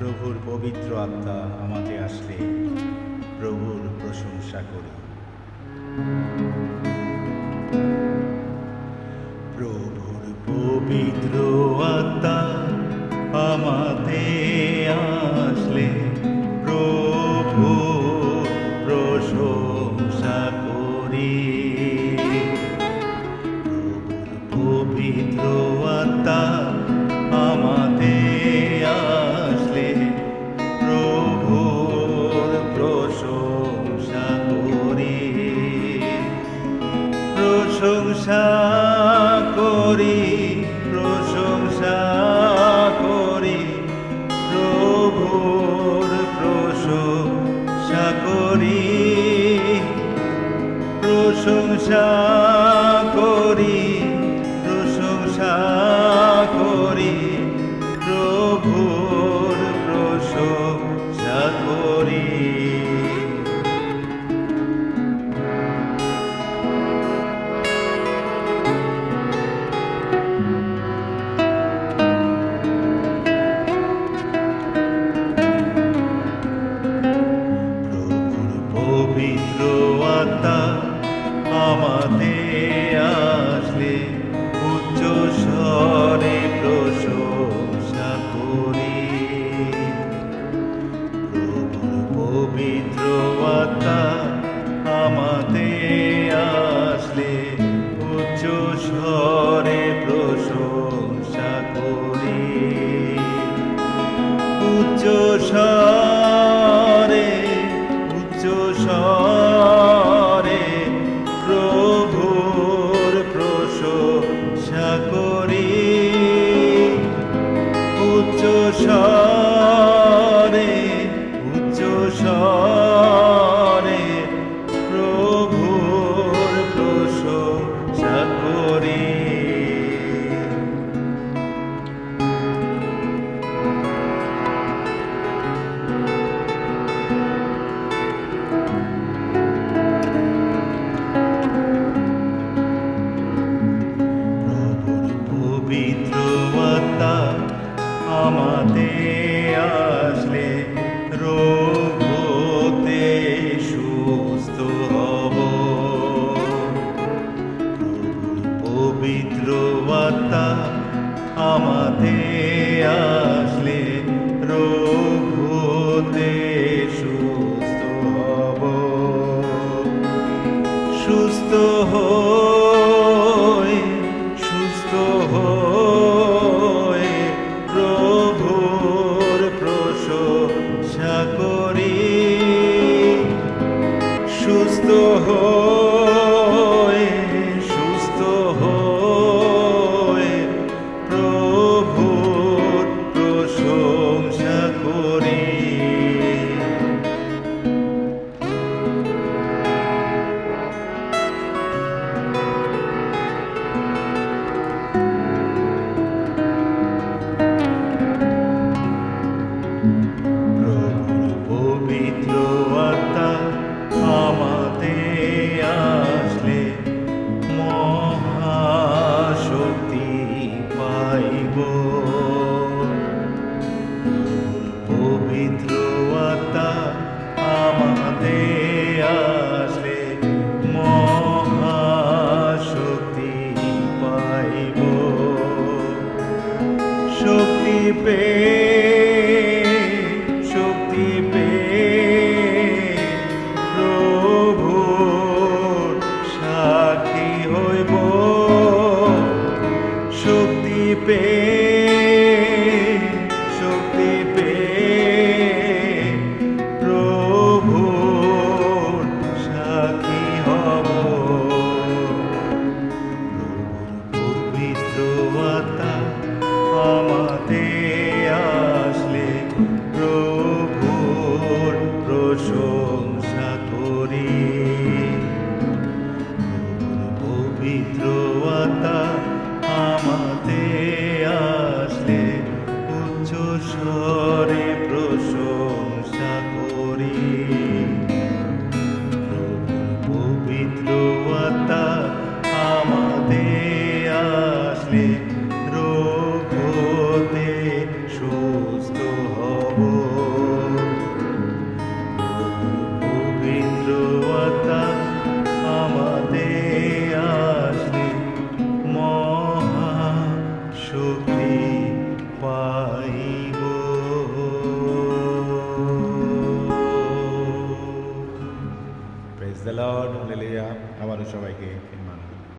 প্রভুর পবিত্র আত্মা আমাতে আসলে প্রভুর প্রশংসা করি। প্রভুর পবিত্র আত্মা আমাতে আসলে প্রভুর প্রশংসা করি। প্রভুর পবিত্র আত্মা আমাতে আসলে প্রভুর প্রশংসা করি। প্রশংসা করি, প্রশংসা করি, প্রভুর প্রশংসা করি। প্রশংসা করি, প্রশংসা করি, প্রভুর প্রশংসা করি। প্রভুর পবিত্র আত্মা আমাতে আসলে উচ্চ স্বরে প্রশংসা করি। প্রভুর পবিত্র আত্মা আমাতে আসলে উচ্চ স্বরে প্রশংসা করি। উচ্চ স্বরে, উচ্চ স্বরে প্রভুর প্রশংসা করি। উচ্চ স্বরে, উচ্চ স্বরে প্রভুর প্রশংসা করি। পবিত্র আত্মা আমাতে আসলে রোগ হতে সুস্থ হব। পবিত্র আত্মা আমাতে আসলে রোগ হতে সুস্থ হব। সুস্থ হয়ে, সুস্থ হয়ে প্রভুর প্রশংসা করি। সুস্থ হয়ে, সুস্থ হয়ে প্রভুর প্রশংসা করি। প্রভুর পবিত্র আত্মা আমাতে দ্য লর্ড, হালেলুয়া। আবারও সবাইকে